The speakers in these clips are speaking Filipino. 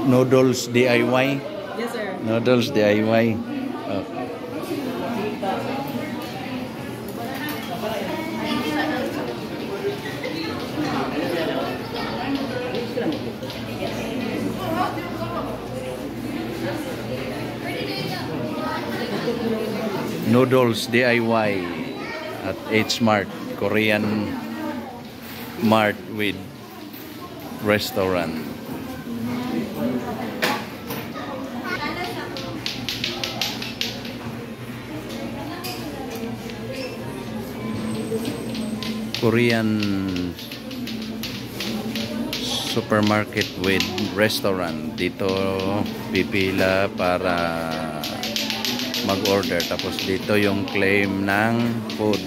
Noodles DIY. Yes, sir. Noodles DIY. Oh. Noodles DIY at H Mart, Korean Mart with restaurant. Korean supermarket with restaurant. Dito pipila para mag-order, tapos dito yung claim ng food.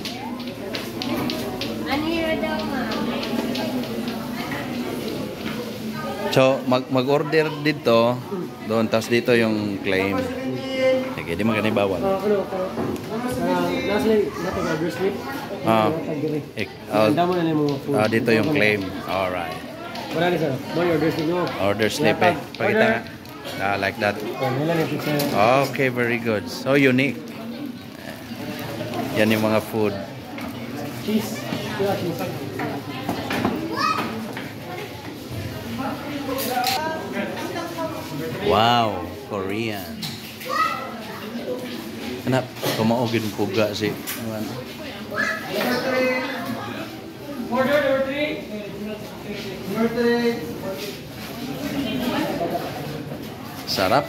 So mag-order dito doon, tapos dito yung claim. Okay, di magani bawal. Dito yung claim. Alright. Order slip eh. Pakita nga. Like that. Okay, very good. So unique. Yan yung mga food. Wow, Korean. Anak, kumaugin puga si sarap.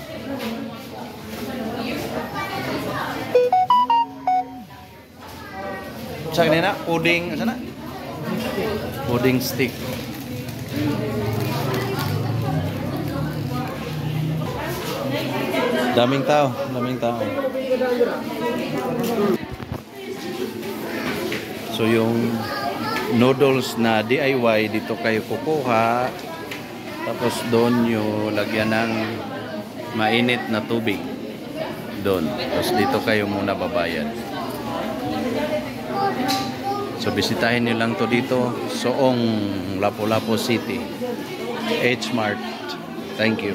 Sa kanina, pudding, sana? Pudding stick. Daming tao, daming tao. So yung noodles na DIY dito kayo kukuha, tapos doon yung lagyan ng mainit na tubig doon, tapos dito kayo muna babayad. So bisitahin nyo lang to dito, Soong, Lapu-Lapu City, H Mart. Thank you.